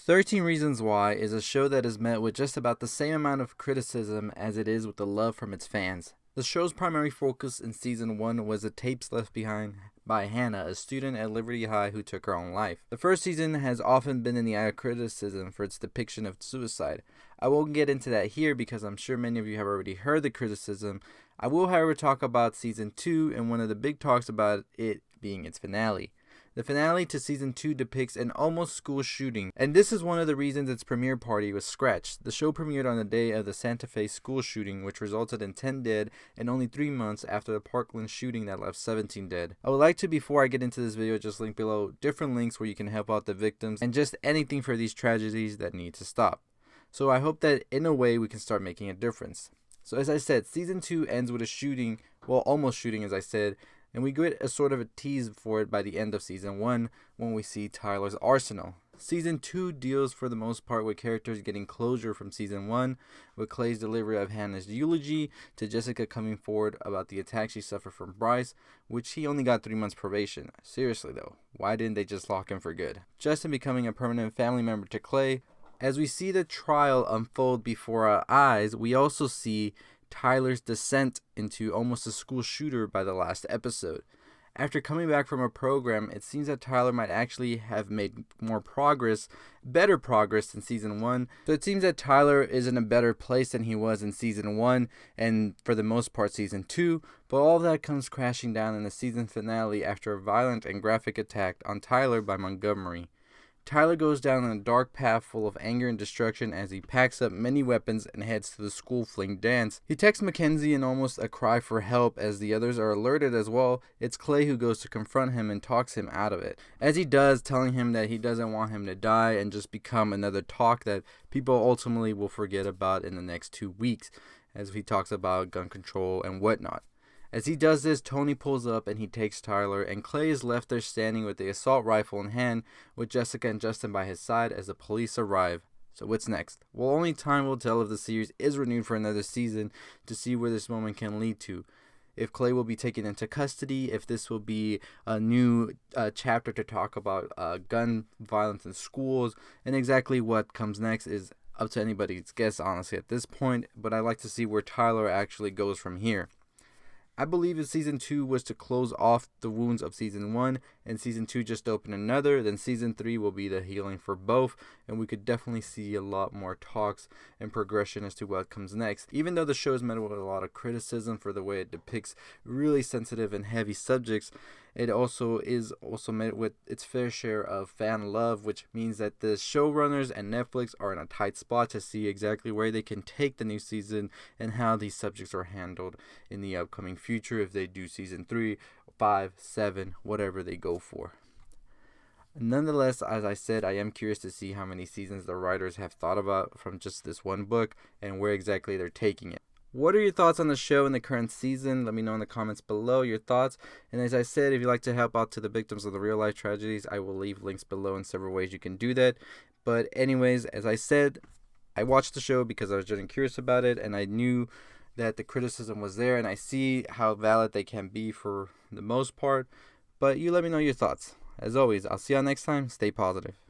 13 Reasons Why is a show that is met with just about the same amount of criticism as it is with the love from its fans. The show's primary focus in season 1 was the tapes left behind by Hannah, a student at Liberty High who took her own life. The first season has often been in the eye of criticism for its depiction of suicide. I won't get into that here because I'm sure many of you have already heard the criticism. I will, however, talk about season 2 and one of the big talks about it being its finale. The finale to season 2 depicts an almost school shooting, and this is one of the reasons its premiere party was scratched. The show premiered on the day of the Santa Fe school shooting, which resulted in 10 dead and only 3 months after the Parkland shooting that left 17 dead. I would like to, before I get into this video, just link below different links where you can help out the victims and just anything for these tragedies that need to stop. So I hope that in a way we can start making a difference. So as I said, season 2 ends with a shooting, well, almost shooting as I said, and we get a sort of a tease for it by the end of season 1 when we see Tyler's arsenal. Season 2 deals for the most part with characters getting closure from season 1, with Clay's delivery of Hannah's eulogy to Jessica coming forward about the attack she suffered from Bryce, which he only got 3 months probation. Seriously though, why didn't they just lock him for good? Justin becoming a permanent family member to Clay. As we see the trial unfold before our eyes, we also see Tyler's descent into almost a school shooter by the last episode. After coming back from a program, it seems that Tyler might actually have made more progress, better progress than season 1. So it seems that Tyler is in a better place than he was in season 1 and for the most part season 2, but all of that comes crashing down in the season finale after a violent and graphic attack on Tyler by Montgomery. Tyler goes down a dark path full of anger and destruction as he packs up many weapons and heads to the school fling dance. He texts Mackenzie in almost a cry for help as the others are alerted as well. It's Clay who goes to confront him and talks him out of it. As he does, telling him that he doesn't want him to die and just become another talk that people ultimately will forget about in the next 2 weeks as he talks about gun control and whatnot. As he does this, Tony pulls up and he takes Tyler, and Clay is left there standing with the assault rifle in hand with Jessica and Justin by his side as the police arrive. So what's next? Well, only time will tell if the series is renewed for another season to see where this moment can lead to. If Clay will be taken into custody, if this will be a new chapter to talk about gun violence in schools, and exactly what comes next is up to anybody's guess, honestly, at this point, but I'd like to see where Tyler actually goes from here. I believe if season 2 was to close off the wounds of season 1 and season 2 just open another, then season 3 will be the healing for both, and we could definitely see a lot more talks and progression as to what comes next. Even though the show is met with a lot of criticism for the way it depicts really sensitive and heavy subjects, it also met with its fair share of fan love, which means that the showrunners and Netflix are in a tight spot to see exactly where they can take the new season and how these subjects are handled in the upcoming future if they do season 3, 5, 7, whatever they go for. Nonetheless, as I said, I am curious to see how many seasons the writers have thought about from just this one book and where exactly they're taking it. What are your thoughts on the show in the current season? Let me know in the comments below your thoughts. And as I said, if you'd like to help out to the victims of the real life tragedies, I will leave links below in several ways you can do that. But anyways, as I said, I watched the show because I was genuinely curious about it, and I knew that the criticism was there, and I see how valid they can be for the most part. But you let me know your thoughts. As always, I'll see y'all next time. Stay positive.